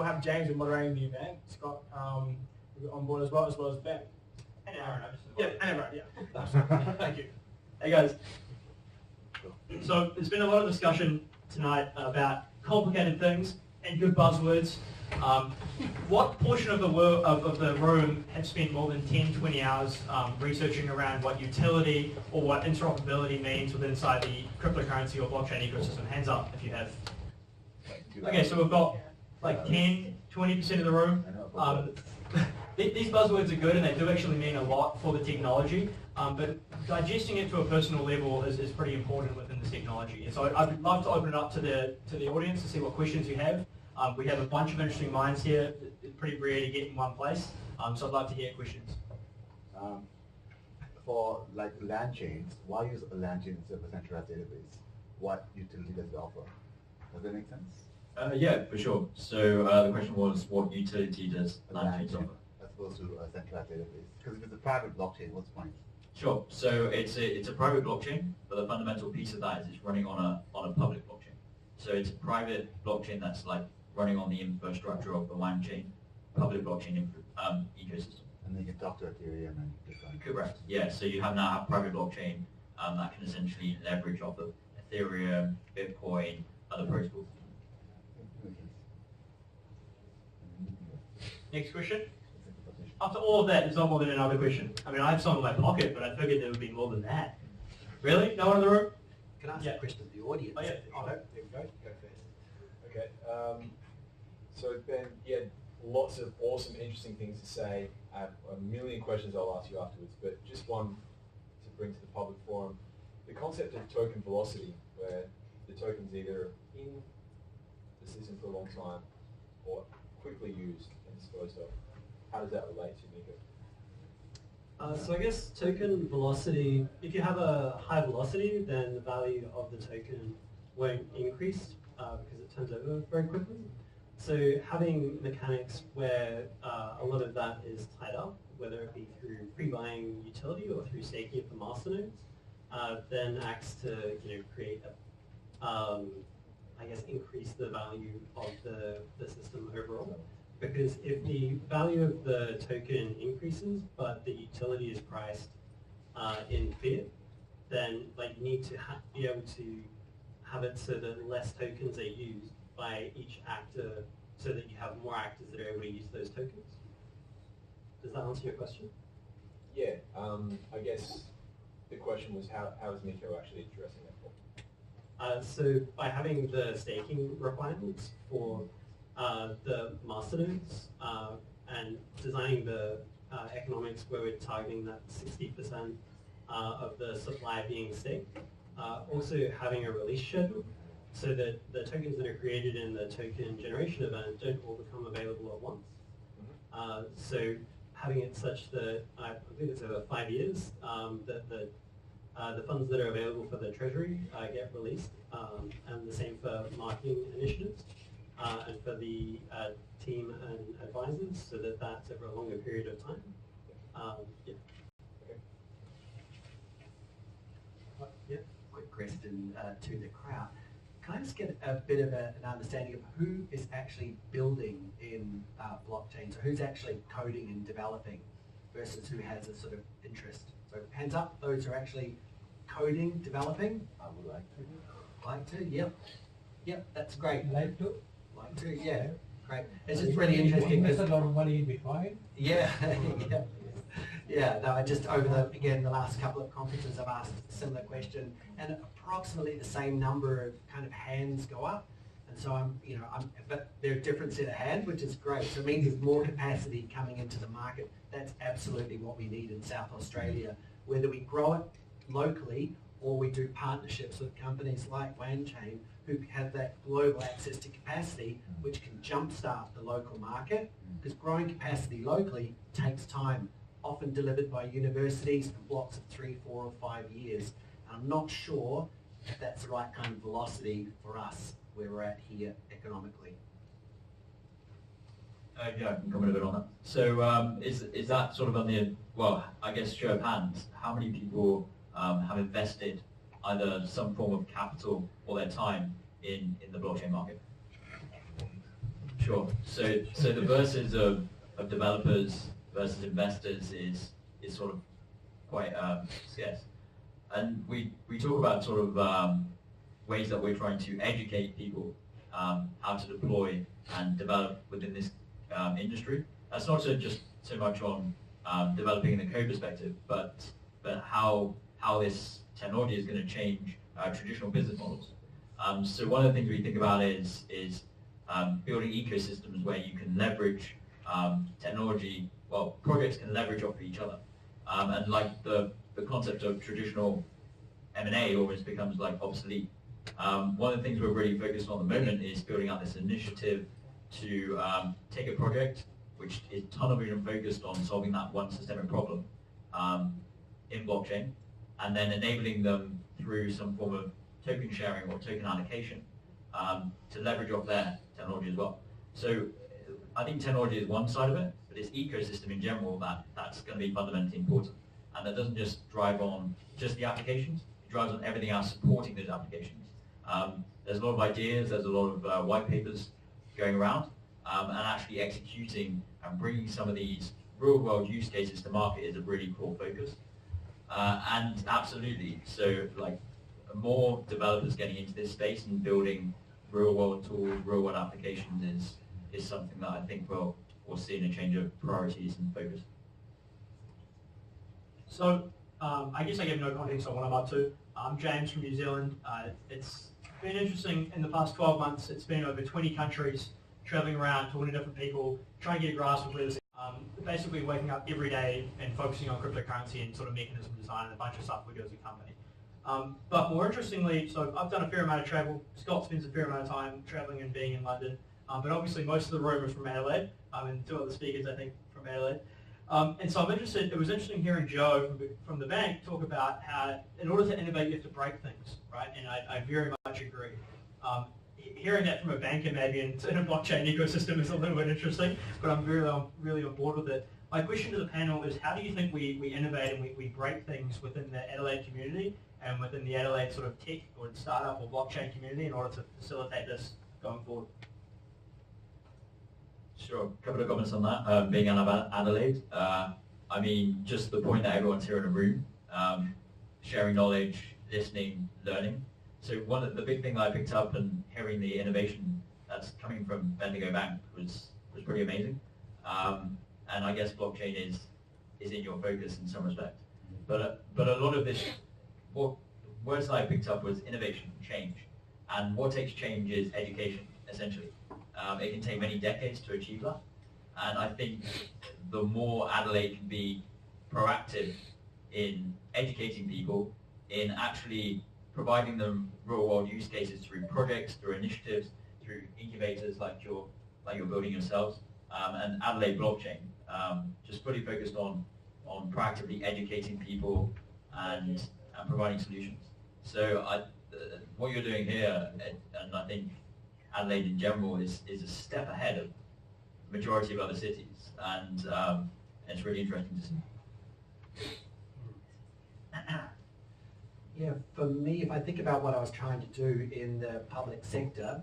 have James moderating the event. Scott on board as well as Ben. And Aaron, Yeah, and Aaron, yeah. Thank you. Hey guys. So there's been a lot of discussion tonight about complicated things and good buzzwords. What portion of the room have spent more than 10, 20 hours researching around what utility or what interoperability means within inside the cryptocurrency or blockchain ecosystem? Hands up if you have. Okay, so we've got like 10, 20% of the room. These buzzwords are good and they do actually mean a lot for the technology, but digesting it to a personal level is pretty important within the technology. And so I'd love to open it up to the audience to see what questions you have. We have a bunch of interesting minds here. It's pretty rare to get in one place, so I'd love to hear questions. For like land chains, why use a land chain instead of a centralized database? What utility does it offer? Does that make sense? Yeah, for sure. So the question was, what utility does land chains offer? As opposed to a centralized database. Because if it's a private blockchain, what's the point? Sure. So it's a private blockchain, but the fundamental piece of that is it's running on a public blockchain. So it's a private blockchain that's like running on the infrastructure of the Wanchain public blockchain ecosystem. And then you can talk to Ethereum and Bitcoin. Correct. Yeah. So you now have private blockchain that can essentially leverage off of Ethereum, Bitcoin, other protocols. Next question. After all of that, there's not more than another question. I mean, I have some in my pocket, but I figured there would be more than that. Really? No one in the room? Can I ask a question to the audience? Oh, yeah. Oh, no, there we go. Go first. Okay. So Ben, you had lots of awesome, interesting things to say. I have a million questions I'll ask you afterwards, but just one to bring to the public forum. The concept of token velocity, where the token's either in the system for a long time or quickly used and disposed of. How does that relate to Nico? So I guess token velocity, if you have a high velocity, then the value of the token won't increase because it turns over very quickly. So having mechanics where a lot of that is tied up, whether it be through pre-buying utility or through staking of the masternodes, then acts to create I guess increase the value of the system overall. Because if the value of the token increases, but the utility is priced in fiat, then you need to be able to have it so that less tokens are used by each actor, so that you have more actors that are able to use those tokens. Does that answer your question? Yeah. I guess the question was how is Nico actually addressing that problem? So by having the staking requirements for the masternodes and designing the economics where we're targeting that 60% of the supply being staked. Also having a release schedule so that the tokens that are created in the token generation event don't all become available at once. So having it such that, I believe it's over 5 years, that the funds that are available for the treasury get released, and the same for marketing initiatives. And for the team and advisors, so that that's over a longer period of time. Yeah. Yeah. Quick question to the crowd. Can I just get a bit of an understanding of who is actually building in blockchain? So who's actually coding and developing versus who has a sort of interest? So hands up, those who are actually coding, developing. I would like to. Like to, yep. Yep, that's great. Like to? Like to, yeah. Great. It's just really interesting. Invest a lot of money in Bitcoin. Yeah, yeah. Yeah, no, I just over the last couple of conferences I've asked a similar question, and approximately the same number of kind of hands go up. And so but they're a different set of hands, which is great. So it means there's more capacity coming into the market. That's absolutely what we need in South Australia. Whether we grow it locally or we do partnerships with companies like Wanchain who have that global access to capacity, which can jumpstart the local market, because growing capacity locally takes time, often delivered by universities in blocks of 3, 4 or 5 years. And I'm not sure if that's the right kind of velocity for us where we're at here economically. Yeah, I can comment a bit on that. So is that sort of on the, well, I guess show of hands, how many people have invested either some form of capital or their time in the blockchain market? Sure. So the versus of developers versus investors is sort of quite scarce. And we talk about sort of ways that we're trying to educate people how to deploy and develop within this industry. That's not just so much on developing in the code perspective, but how this technology is going to change traditional business models. So one of the things we think about is building ecosystems where you can leverage technology. Well, projects can leverage off of each other, and like the concept of traditional M&A almost becomes like obsolete. One of the things we're really focused on at the moment is building out this initiative to take a project which is tunnel focused on solving that one systemic problem in blockchain, and then enabling them through some form of token sharing or token allocation to leverage off their technology as well. So I think technology is one side of it, but it's ecosystem in general that's going to be fundamentally important. And that doesn't just drive on just the applications, it drives on everything else supporting those applications. There's a lot of ideas, there's a lot of white papers going around, and actually executing and bringing some of these real-world use cases to market is a really core focus. And absolutely, so like more developers getting into this space and building real-world tools, real-world applications is something that I think we'll see in a change of priorities and focus. So I guess I give no context on what I'm up to. I'm James from New Zealand. It's been interesting in the past 12 months. It's been over 20 countries, traveling around, talking to different people, trying to get a grasp of where this basically waking up every day and focusing on cryptocurrency and sort of mechanism design and a bunch of stuff we do as a company. But more interestingly, so I've done a fair amount of travel. Scott spends a fair amount of time traveling and being in London. But obviously most of the room is from Adelaide, and two other speakers, I think, from Adelaide. And so it was interesting hearing Joe from the bank talk about how in order to innovate, you have to break things, right? And I very much agree. Hearing that from a banker maybe in a blockchain ecosystem is a little bit interesting, but I'm really on board with it. My question to the panel is how do you think we innovate and we break things within the Adelaide community and within the Adelaide sort of tech or startup or blockchain community in order to facilitate this going forward? Sure, a couple of comments on that. Being out of Adelaide, I mean, just the point that everyone's here in a room, sharing knowledge, listening, learning. So one of the big thing that I picked up and hearing the innovation that's coming from Bendigo Bank was pretty amazing. And I guess blockchain is in your focus in some respect. But a lot of this, what words that I picked up was innovation, change. And what takes change is education, essentially. It can take many decades to achieve that. And I think the more Adelaide can be proactive in educating people, in actually providing them real-world use cases through projects, through initiatives, through incubators like you're building yourselves, and Adelaide Blockchain, just fully focused on proactively educating people and providing solutions. So what you're doing here, and I think Adelaide in general is a step ahead of the majority of other cities, and it's really interesting to see. Yeah, for me, if I think about what I was trying to do in the public sector,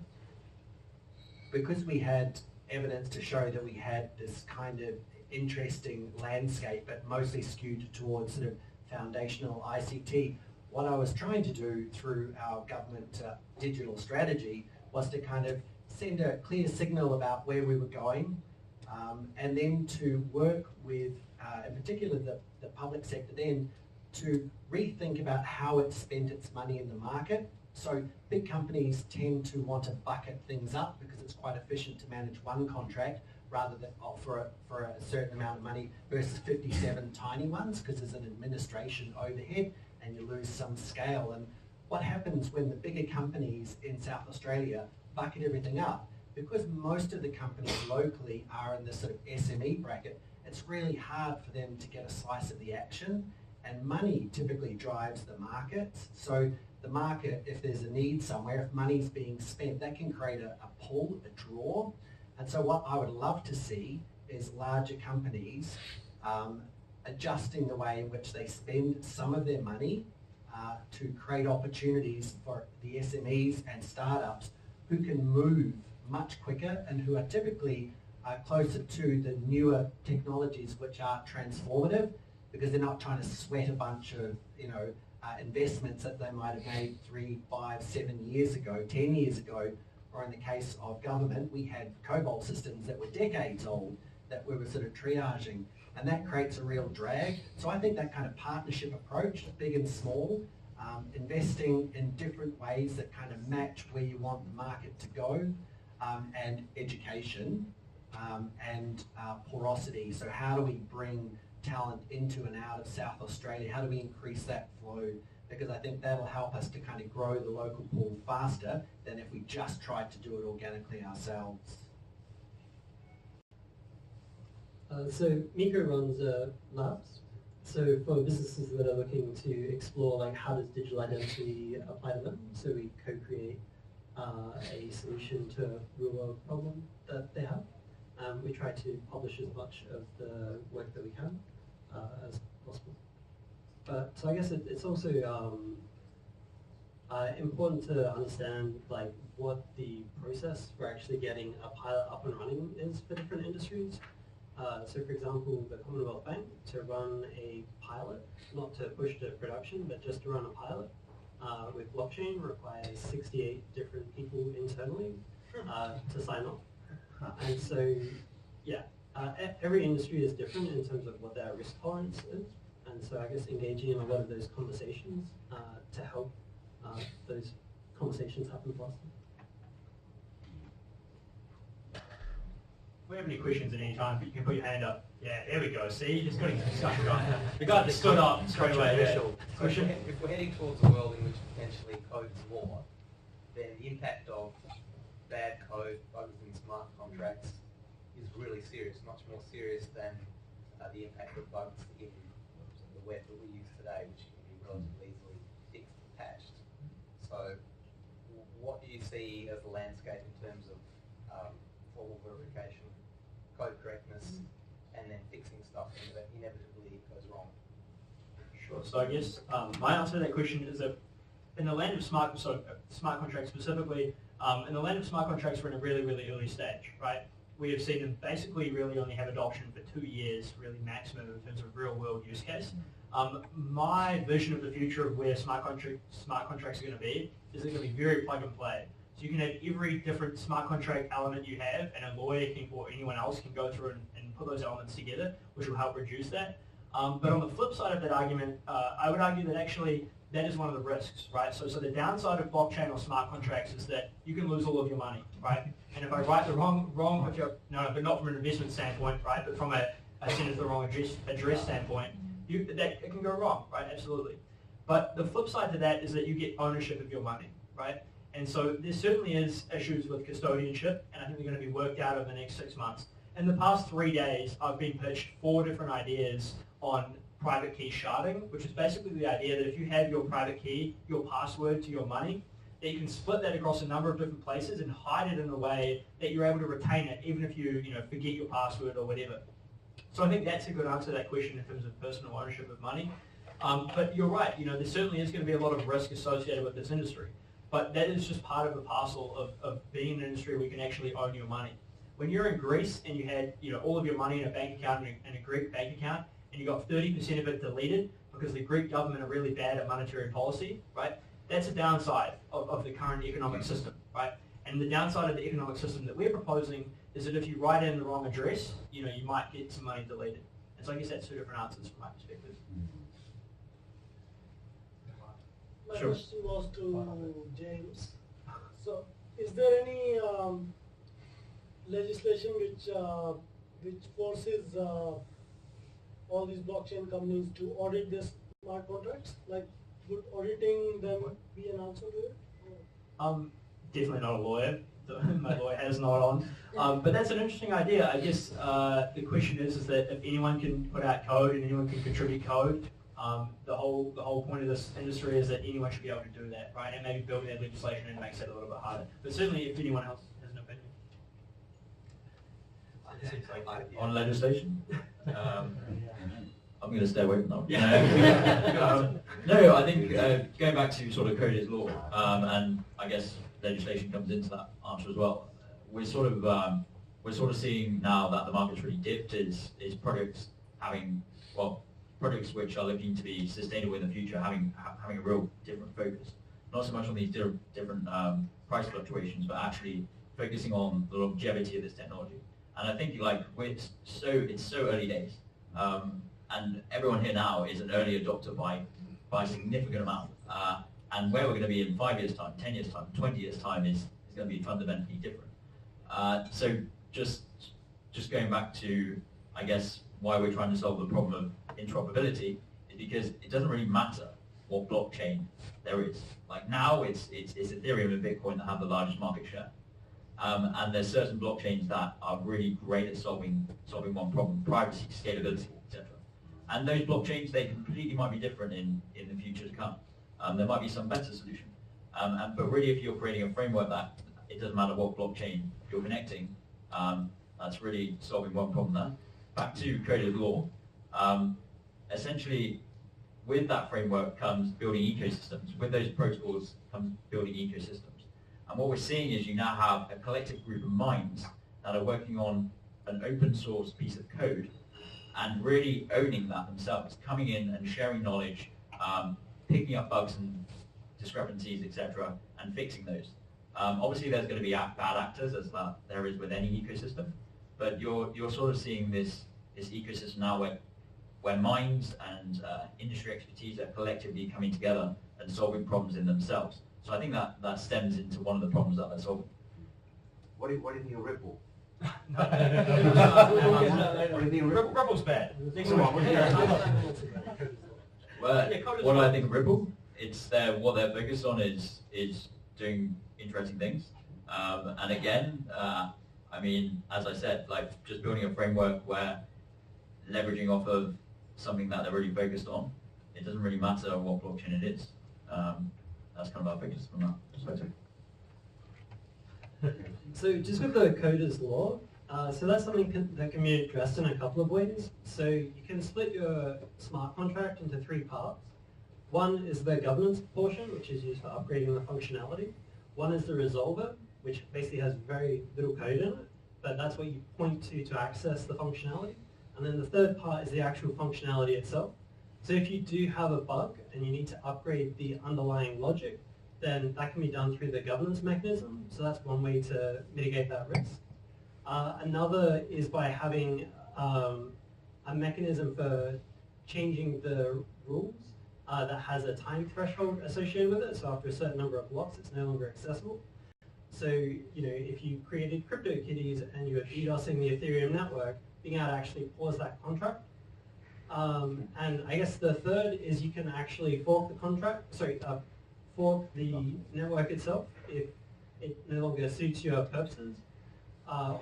because we had evidence to show that we had this kind of interesting landscape, but mostly skewed towards sort of foundational ICT, what I was trying to do through our government digital strategy was to kind of send a clear signal about where we were going, and then to work with, in particular, the public sector then, to rethink about how it spent its money in the market. So big companies tend to want to bucket things up because it's quite efficient to manage one contract rather than for a certain amount of money versus 57 tiny ones, because there's an administration overhead and you lose some scale. And what happens when the bigger companies in South Australia bucket everything up? Because most of the companies locally are in this sort of SME bracket, it's really hard for them to get a slice of the action, and money typically drives the markets. So the market, if there's a need somewhere, if money's being spent, that can create a pull, a draw. And so what I would love to see is larger companies adjusting the way in which they spend some of their money to create opportunities for the SMEs and startups who can move much quicker and who are typically closer to the newer technologies which are transformative, because they're not trying to sweat a bunch of investments that they might have made 3, 5, 7 years ago, 10 years ago, or in the case of government, we had COBOL systems that were decades old that we were sort of triaging, and that creates a real drag. So I think that kind of partnership approach, big and small, investing in different ways that kind of match where you want the market to go, and education, and porosity. So how do we bring talent into and out of South Australia? How do we increase that flow? Because I think that'll help us to kind of grow the local pool faster than if we just tried to do it organically ourselves. So Miko runs labs. So for businesses that are looking to explore like how does digital identity apply to them, so we co-create a solution to a real world problem that they have. We try to publish as much of the work that we can as possible. But so I guess it's also important to understand like what the process for actually getting a pilot up and running is for different industries. So for example, the Commonwealth Bank, to run a pilot, not to push to production, but just to run a pilot with blockchain requires 68 different people internally to sign off. And so, yeah, every industry is different in terms of what their risk tolerance is. And so I guess engaging in a lot of those conversations to help those conversations happen faster. If we have any questions at any time, you can put your hand up. Yeah, there we go. See, just got into discussion going. The guy that stood up straight away. Yeah. Question? If we're heading towards a world in which potentially code is law, then the impact of bad code, bugs in smart contracts is really serious, much more serious than the impact of bugs in the web that we use today, which can be relatively easily fixed and patched. So what do you see as the landscape in terms of formal verification, code correctness, and then fixing stuff that inevitably goes wrong? Sure. So I guess my answer to that question is that in the land of smart contracts specifically, in the land of smart contracts, we're in a really, really early stage, right? We have seen them basically really only have adoption for 2 years, really maximum in terms of real world use case. My vision of the future of where smart contracts are going to be is they're going to be very plug and play. So you can have every different smart contract element you have, and a lawyer can, or anyone else can go through and put those elements together, which will help reduce that. But on the flip side of that argument, I would argue that actually that is one of the risks, right? So the downside of blockchain or smart contracts is that you can lose all of your money, right? And if I write the wrong, but not from an investment standpoint, right? But from a send it to the wrong address standpoint, it can go wrong, right? Absolutely. But the flip side to that is that you get ownership of your money, right? And so there certainly is issues with custodianship, and I think they're going to be worked out over the next 6 months. In the past 3 days, I've been pitched 4 different ideas on private key sharding, which is basically the idea that if you have your private key, your password to your money, that you can split that across a number of different places and hide it in a way that you're able to retain it, even if you forget your password or whatever. So I think that's a good answer to that question in terms of personal ownership of money. But you're right, there certainly is going to be a lot of risk associated with this industry. But that is just part of the parcel of being in an industry where you can actually own your money. When you're in Greece and you had all of your money in a bank account, in a Greek bank account, and you got 30% of it deleted because the Greek government are really bad at monetary policy, right? That's a downside of the current economic system, right? And the downside of the economic system that we're proposing is that if you write in the wrong address, you might get some money deleted. And so I guess that's 2 different answers from my perspective. My Sure. question was to James. So, is there any legislation which forces all these blockchain companies to audit their smart contracts? Like, would auditing them be an answer to it? Definitely not a lawyer. My lawyer has not on. But that's an interesting idea. I guess the question is that if anyone can put out code and anyone can contribute code, the whole point of this industry is that anyone should be able to do that, right? And maybe build that legislation and makes it a little bit harder. But certainly, if anyone else has an opinion. On legislation, I'm going to stay away from that. Yeah. No, I think going back to sort of code is law, and I guess legislation comes into that answer as well. we're sort of seeing now that the market's really dipped is projects having, well, projects which are looking to be sustainable in the future having a real different focus. Not so much on these different price fluctuations, but actually focusing on the longevity of this technology. And I think like it's so early days, and everyone here now is an early adopter by a significant amount. And where we're going to be in 5 years' time, 10 years' time, 20 years' time is going to be fundamentally different. So just going back to, I guess, why we're trying to solve the problem of interoperability is because it doesn't really matter what blockchain there is. Like now, it's Ethereum and Bitcoin that have the largest market share. And there's certain blockchains that are really great at solving one problem: privacy, scalability, etc. And those blockchains, they completely might be different in the future to come. There might be some better solution. But really, if you're creating a framework that it doesn't matter what blockchain you're connecting, that's really solving one problem there. Back to coded law. Essentially, with that framework comes building ecosystems. With those protocols comes building ecosystems. And what we're seeing is you now have a collective group of minds that are working on an open source piece of code and really owning that themselves, coming in and sharing knowledge, picking up bugs and discrepancies, etc., and fixing those. Obviously, there's going to be bad actors, as there is with any ecosystem, but you're sort of seeing this ecosystem now where minds and industry expertise are collectively coming together and solving problems in themselves. So I think that stems into one of the problems that they're solving. What do you mean Ripple? Ripple's bad. Well, what do I think of Ripple? It's what they're focused on is doing interesting things. And again, I mean, as I said, like just building a framework where leveraging off of something that they're really focused on, it doesn't really matter what blockchain it is. That's kind of our focus from that perspective. So just with the coder's law, so that's something that can be addressed in a couple of ways. So you can split your smart contract into 3 parts. One is the governance portion, which is used for upgrading the functionality. One is the resolver, which basically has very little code in it, but that's what you point to access the functionality. And then the third part is the actual functionality itself. So if you do have a bug and you need to upgrade the underlying logic, then that can be done through the governance mechanism. So that's one way to mitigate that risk. Another is by having a mechanism for changing the rules that has a time threshold associated with it. So after a certain number of blocks, it's no longer accessible. So, if you created CryptoKitties and you were DDoSing the Ethereum network, being able to actually pause that contract. And I guess the third is you can actually fork the contract, fork the network itself if it no longer suits your purposes.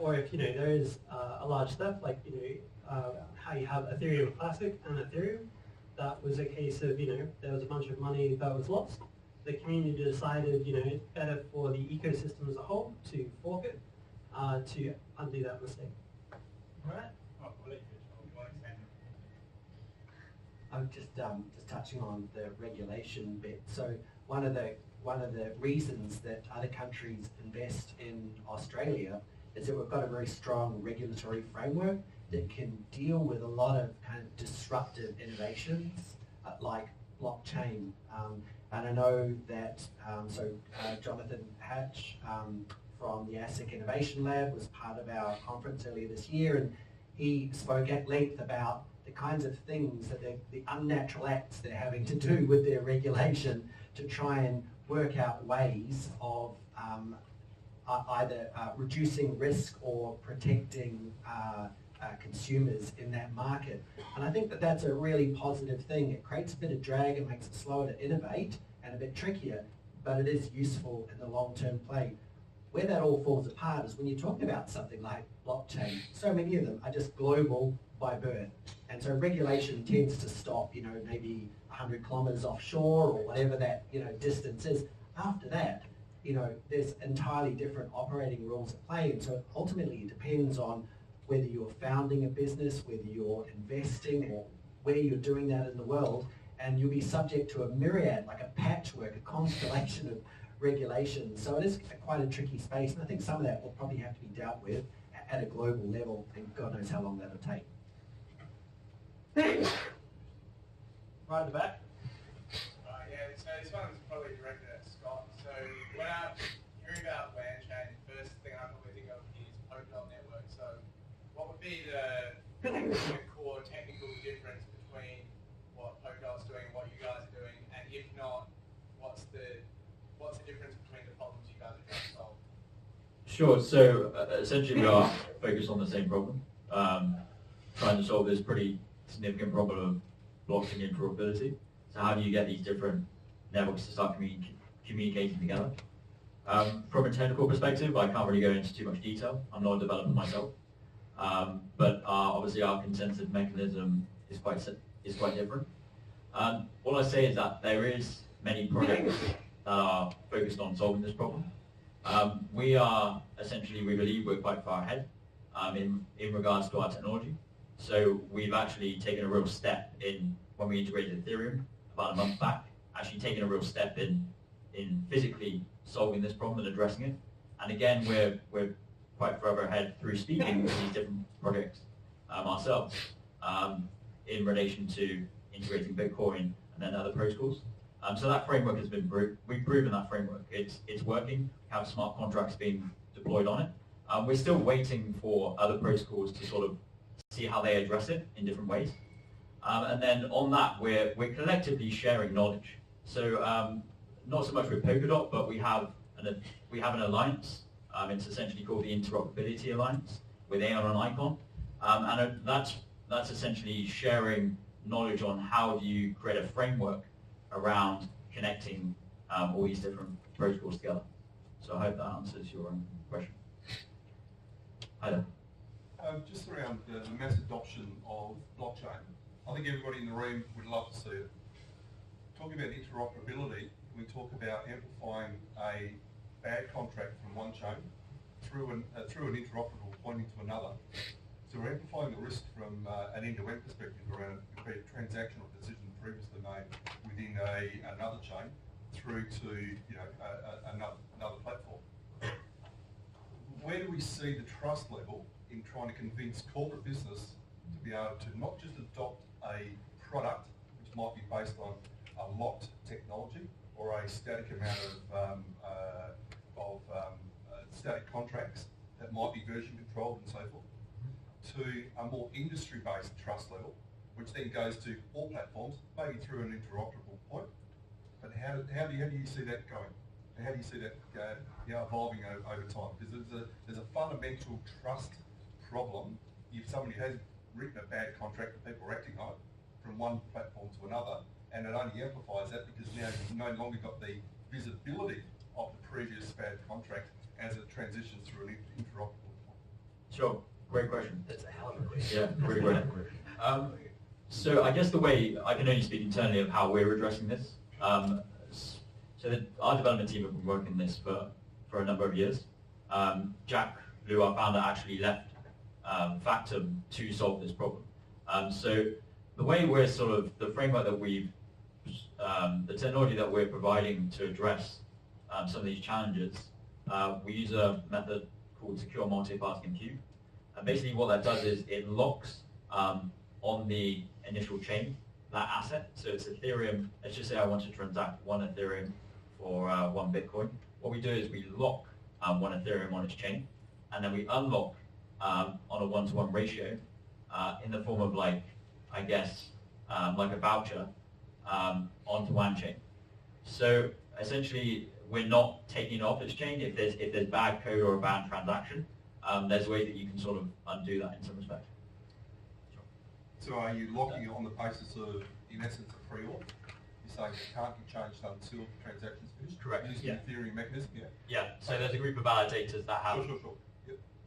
Or if, there is a large theft, like, how you have Ethereum Classic and Ethereum. That was a case of, there was a bunch of money that was lost. The community decided, it's better for the ecosystem as a whole to fork it to undo that mistake. All right. I'm just touching on the regulation bit. So one of the reasons that other countries invest in Australia is that we've got a very strong regulatory framework that can deal with a lot of kind of disruptive innovations like blockchain. And I know that Jonathan Hatch from the ASIC Innovation Lab was part of our conference earlier this year, and he spoke at length about the kinds of things that the unnatural acts they're having to do with their regulation to try and work out ways of either reducing risk or protecting consumers in that market. And I think that that's a really positive thing. It creates a bit of drag and makes it slower to innovate and a bit trickier, but it is useful in the long-term play. Where that all falls apart is when you're talking about something like blockchain. So many of them are just global by birth. And so regulation tends to stop, maybe 100 kilometers offshore or whatever that, distance is. After that, there's entirely different operating rules at play. And so ultimately it depends on whether you're founding a business, whether you're investing, or where you're doing that in the world. And you'll be subject to a myriad, like a patchwork, a constellation of regulations. So it is quite a tricky space, and I think some of that will probably have to be dealt with at a global level, and God knows how long that'll take. Right at the back. Yeah, so this one's probably directed at Scott. So when I'm hearing about Wanchain, the first thing I probably think of is Polkadot network. So what would be the core technical difference between what Polkadot's doing and what you guys are doing? And if not, what's the difference between the problems you guys are trying to solve? Sure. So essentially, we are focused on the same problem, trying to solve this pretty significant problem of blockchain interoperability. So how do you get these different networks to start communicating together? From a technical perspective, I can't really go into too much detail. I'm not a developer myself, but obviously our consensus mechanism is quite different. All I say is that there is many projects that are focused on solving this problem. We are essentially, we believe we're quite far ahead in regards to our technology. So we've actually taken a real step in, when we integrated Ethereum about a month back, actually taken a real step in physically solving this problem and addressing it. And again, we're quite further ahead through speaking with these different projects ourselves in relation to integrating Bitcoin and then other protocols. So that framework has been we've proven that framework. It's working. We have smart contracts being deployed on it. We're still waiting for other protocols to sort of see how they address it in different ways. And then on that, we're collectively sharing knowledge. So not so much with Polkadot, but we have an alliance. It's essentially called the Interoperability Alliance with Aeon and Icon, and that's essentially sharing knowledge on how do you create a framework around connecting all these different protocols together. So I hope that answers your question. Hi there. Just around the mass adoption of blockchain, I think everybody in the room would love to see it. Talking about interoperability, we talk about amplifying a bad contract from one chain through an interoperable pointing to another. So we're amplifying the risk from an end-to-end perspective around a transactional decision previously made within another chain through to another platform. Where do we see the trust level in trying to convince corporate business to be able to not just adopt a product which might be based on a locked technology or a static amount of static contracts that might be version controlled and so forth, to a more industry-based trust level, which then goes to all platforms, maybe through an interoperable point. But how do you see that going? And how do you see that evolving over time? Because there's a fundamental trust problem if somebody has written a bad contract and people are acting on it from one platform to another, and it only amplifies that because now you've no longer got the visibility of the previous bad contract as it transitions through an interoperable point. Sure, great question. That's a hell of a question. Yeah, great question. So I guess the way, I can only speak internally of how we're addressing this. Our development team have been working on this for a number of years. Jack Liu, our founder, actually left Factum to solve this problem. So the way we're the framework that the technology that we're providing to address some of these challenges, we use a method called secure multi-party compute. And basically what that does is it locks on the initial chain that asset. So it's Ethereum. Let's just say I want to transact one Ethereum for one Bitcoin. What we do is we lock one Ethereum on its chain, and then we unlock on a one-to-one ratio in the form of like a voucher onto Wanchain. So essentially, we're not taking it off its chain. If there's bad code or a bad transaction, there's a way that you can sort of undo that in some respect. So are you locking it on the basis of, in essence, a pre-auth? You're saying it can't be changed until the transaction's finished? Correct. Using the Ethereum mechanism, yeah? Yeah, so there's a group of validators that have... Sure.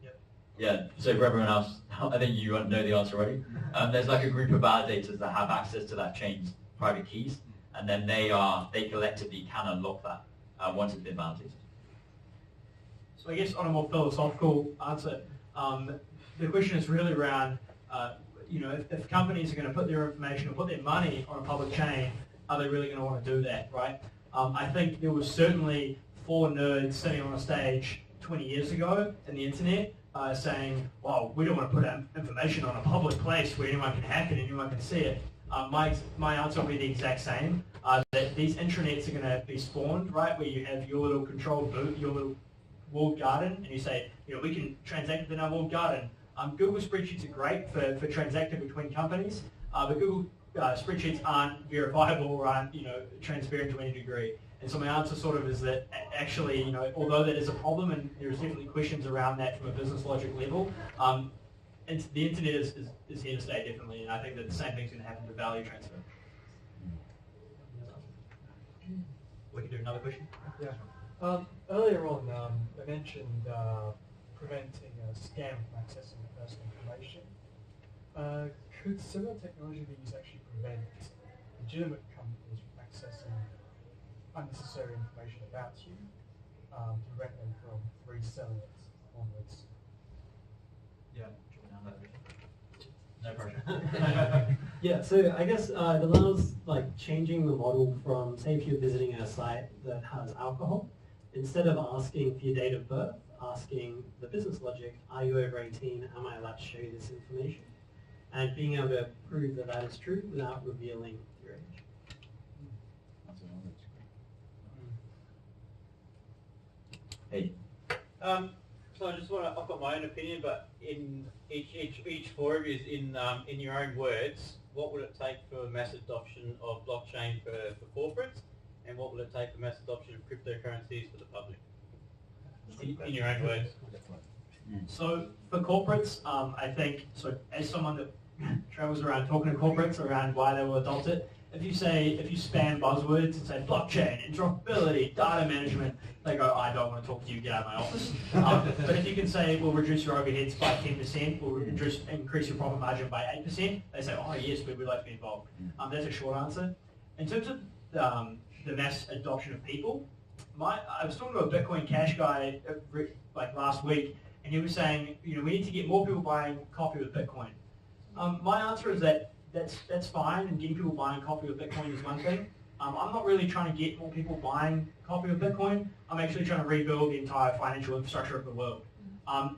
Yep. Yeah, so for everyone else, I think you know the answer already. There's like a group of validators that have access to that chain's private keys, and then they collectively can unlock that once it's been validated. So I guess on a more philosophical answer, the question is really around, if companies are going to put their information or put their money on a public chain, are they really going to want to do that, right? I think there was certainly four nerds sitting on a stage 20 years ago in the internet saying, well, we don't want to put our information on a public place where anyone can hack it and anyone can see it. My answer will be the exact same, that these intranets are going to be spawned, right, where you have your little controlled boot, your little walled garden, and you say, we can transact within our walled garden. Google spreadsheets are great for transacting between companies, but Google spreadsheets aren't verifiable or aren't, transparent to any degree. And so my answer sort of is that actually, although that is a problem and there's definitely questions around that from a business logic level, the internet is here to stay definitely, and I think that the same thing's going to happen to value transfer. We can do another question. Yeah. Earlier on, I mentioned preventing a scam from accessing personal information. Could similar technology be used to actually prevent legitimate companies from accessing unnecessary information about you to prevent them from reselling it onwards? Yeah. No pressure. Yeah, so I guess it allows changing the model from, say if you're visiting a site that has alcohol, instead of asking for your date of birth, asking the business logic, are you over 18, am I allowed to show you this information? And being able to prove that that is true without revealing your age. Hey. So I just want to, I've got my own opinion, but in each four of you in your own words, what would it take for mass adoption of blockchain for corporates, and what will it take for mass adoption of cryptocurrencies for the public? In your own words. So for corporates, I think, so as someone that travels around talking to corporates around why they will adopt it, if you spam buzzwords and say blockchain, interoperability, data management, they go, I don't want to talk to you, get out of my office. But if you can say, we'll reduce your overheads by 10%, we'll increase your profit margin by 8%, they say, oh yes, we'd like to be involved. That's a short answer. In terms of the mass adoption of people, I was talking to a Bitcoin Cash guy last week, and he was saying, we need to get more people buying coffee with Bitcoin. My answer is that that's fine, and getting people buying coffee with Bitcoin is one thing. I'm not really trying to get more people buying coffee with Bitcoin. I'm actually trying to rebuild the entire financial infrastructure of the world.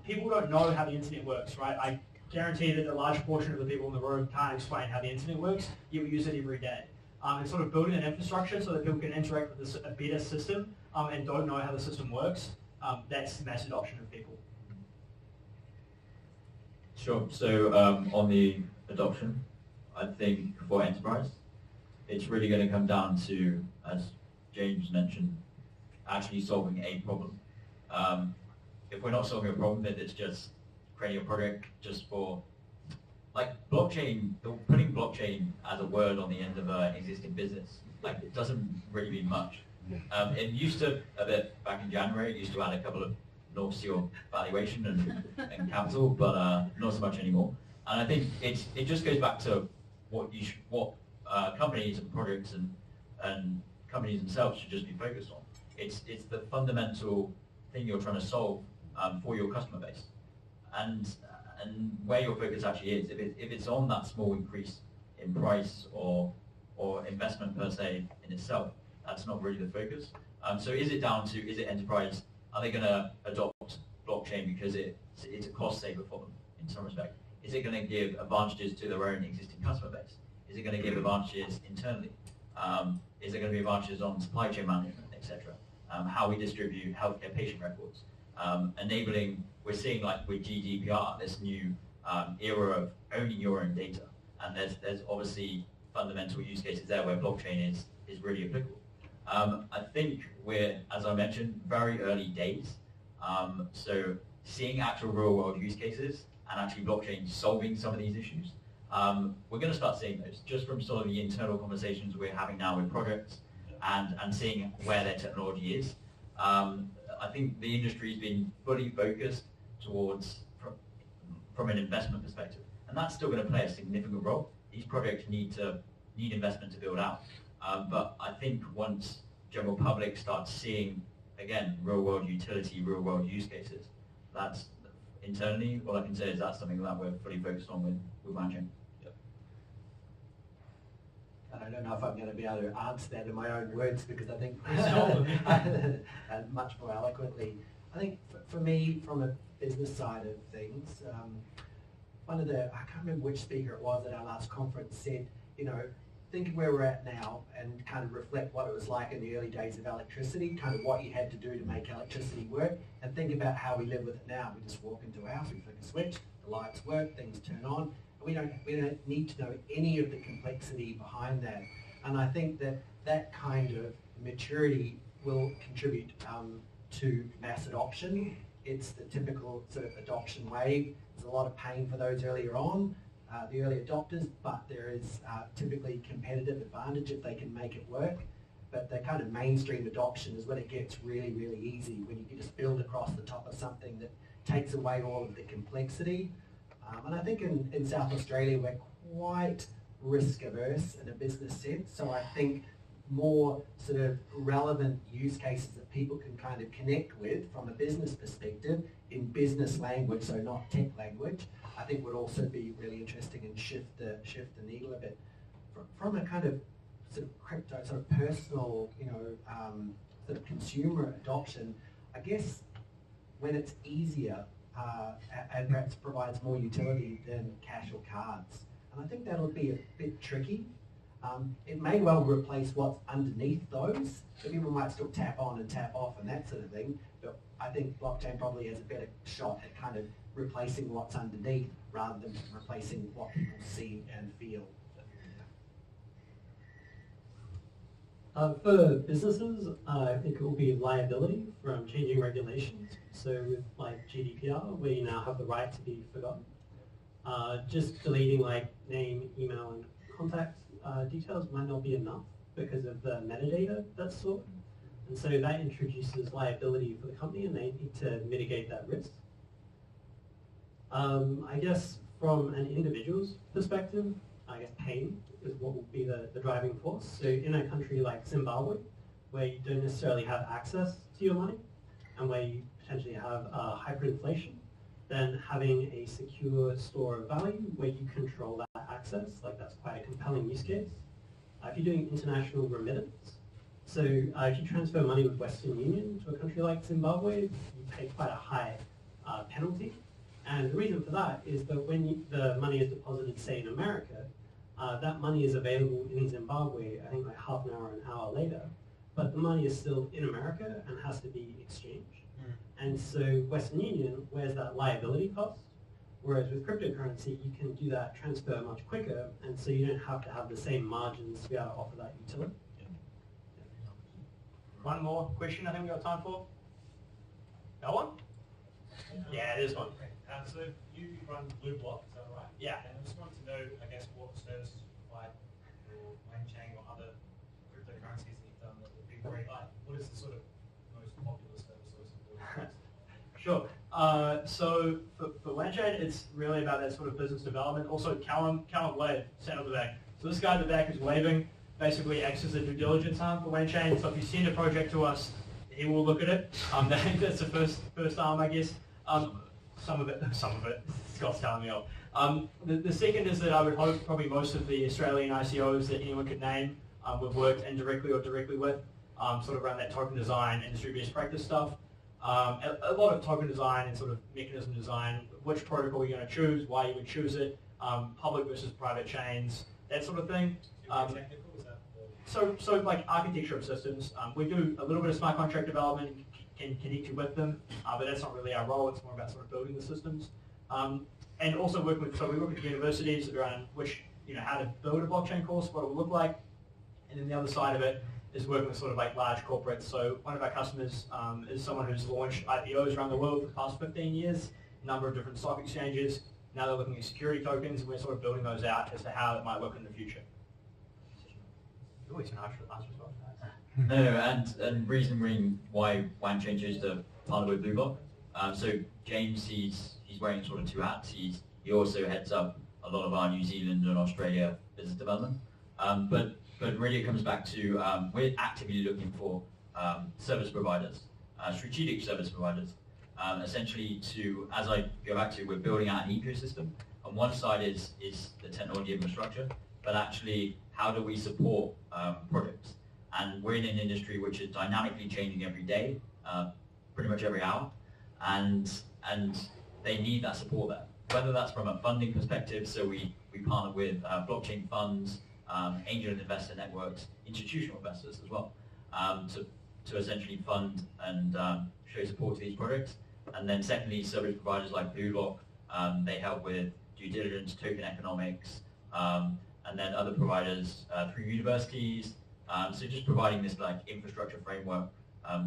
People don't know how the internet works, right? I guarantee that a large portion of the people in the room can't explain how the internet works, yet we use it every day. And sort of building an infrastructure so that people can interact with a better system and don't know how the system works, that's mass adoption of people. Sure. So on the adoption, I think for enterprise, it's really going to come down to, as James mentioned, actually solving a problem. If we're not solving a problem, then it's just creating a project just for, blockchain, putting blockchain as a word on the end of an existing business, it doesn't really mean much. It used to, a bit back in January, it used to add a couple of noughts to your valuation and capital, but not so much anymore. And I think it just goes back to what companies and projects and companies themselves should just be focused on. It's the fundamental thing you're trying to solve for your customer base, and where your focus actually is. If it's on that small increase in price or investment per se in itself, that's not really the focus. So is it enterprise? Are they going to adopt blockchain because it's a cost saver for them in some respect? Is it going to give advantages to their own existing customer base? Is it going to give advantages internally? Is there going to be advantages on supply chain management, etc.? How we distribute healthcare patient records. Enabling, we're seeing with GDPR, this new era of owning your own data. And there's obviously fundamental use cases there where blockchain is really applicable. I think we're, as I mentioned, very early days. So seeing actual real world use cases and actually blockchain solving some of these issues, we're going to start seeing those just from sort of the internal conversations we're having now with projects and seeing where their technology is. I think the industry's been fully focused towards, from an investment perspective, and that's still going to play a significant role. These projects need investment to build out. But I think once general public starts seeing, again, real-world utility, real-world use cases, that's internally, all I can say is that's something that we're fully focused on with Wanchain. and I don't know if I'm going to be able to answer that in my own words because I think and much more eloquently. I think for me, from a business side of things, one of the, I can't remember which speaker it was at our last conference said, you know, think of where we're at now and kind of reflect what it was like in the early days of electricity, kind of what you had to do to make electricity work, and think about how we live with it now. We just walk into a house, we flick a switch, the lights work, things turn on. We don't need to know any of the complexity behind that. And I think that that kind of maturity will contribute to mass adoption. It's the typical sort of adoption wave. There's a lot of pain for those earlier on, the early adopters, but there is typically competitive advantage if they can make it work. But the kind of mainstream adoption is when it gets really, really easy, when you can just build across the top of something that takes away all of the complexity. And I think in South Australia we're quite risk averse in a business sense, so I think more sort of relevant use cases that people can kind of connect with from a business perspective in business language, so not tech language, I think would also be really interesting and shift the needle a bit. From a kind of sort of crypto, sort of personal, you know, sort of consumer adoption, I guess when it's easier and perhaps provides more utility than cash or cards. And I think that'll be a bit tricky. It may well replace what's underneath those, so people might still tap on and tap off and that sort of thing, but I think blockchain probably has a better shot at kind of replacing what's underneath rather than replacing what people see and feel. For businesses, I think it will be liability from changing regulations. So with like GDPR, where you now have the right to be forgotten, just deleting like name, email, and contact details might not be enough because of the metadata that's stored. And so that introduces liability for the company, and they need to mitigate that risk. I guess from an individual's perspective, I guess pain is what will be the driving force. So in a country like Zimbabwe, where you don't necessarily have access to your money, and where you potentially have hyperinflation, then having a secure store of value where you control that access, like that's quite a compelling use case. If you're doing international remittance, so if you transfer money with Western Union to a country like Zimbabwe, you pay quite a high penalty. And the reason for that is that when the money is deposited, say, in America, that money is available in Zimbabwe, I think like half an hour, an hour later, but the money is still in America and has to be exchanged. And so Western Union wears that liability cost, whereas with cryptocurrency, you can do that transfer much quicker, and so you don't have to have the same margins to be able to offer that utility. One more question I think we've got time for. That one? Yeah, there's one. So you run Blue Block, is that right? Yeah. And I just wanted to know, I guess, what services you provide for Wanchain or other cryptocurrencies that you've done that would be great. Like, what is the sort of most popular service or support? Sure. So for Wanchain, it's really about that sort of business development. Also, Callum Blade, sat on the back. So this guy at the back is waving, basically acts as a due diligence arm for Wanchain. So if you send a project to us, he will look at it. That's the first arm, I guess. Some of it. Scott's telling me off. The second is that I would hope probably most of the Australian ICOs that anyone could name we've worked indirectly or directly with, sort of around that token design, industry best practice stuff. A lot of token design and sort of mechanism design, which protocol you're going to choose, why you would choose it, public versus private chains, that sort of thing. So like architecture of systems, we do a little bit of smart contract development, can connect you with them, but that's not really our role. It's more about sort of building the systems, and also working with. So we work with universities around how to build a blockchain course, what it will look like, and then the other side of it is working with sort of like large corporates. So one of our customers is someone who's launched IPOs around the world for the past 15 years, a number of different stock exchanges. Now they're looking at security tokens, and we're sort of building those out as to how it might work in the future. Always an answer as well. No, and reason being why Wanchain chose to partner with Blue Block. So James, he's wearing sort of two hats. He also heads up a lot of our New Zealand and Australia business development. But really it comes back to we're actively looking for service providers, strategic service providers, essentially to, as I go back to, we're building out an ecosystem. On one side is the technology infrastructure, but actually how do we support projects? And we're in an industry which is dynamically changing every day, pretty much every hour, and they need that support there. Whether that's from a funding perspective, so we partner with blockchain funds, angel and investor networks, institutional investors as well, to essentially fund and show support to these projects. And then secondly, service providers like BlueLock, they help with due diligence, token economics, and then other providers through universities. So just providing this like infrastructure framework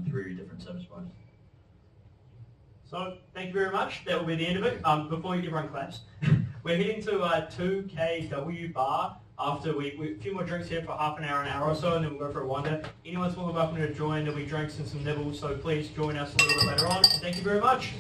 through different service providers. So thank you very much. That will be the end of it. Before everyone claps, we're heading to 2KW bar after we a few more drinks here for half an hour or so, and then we'll go for a wander. Anyone's more than welcome to join. There'll be drinks and some nibbles, so please join us a little bit later on. Thank you very much.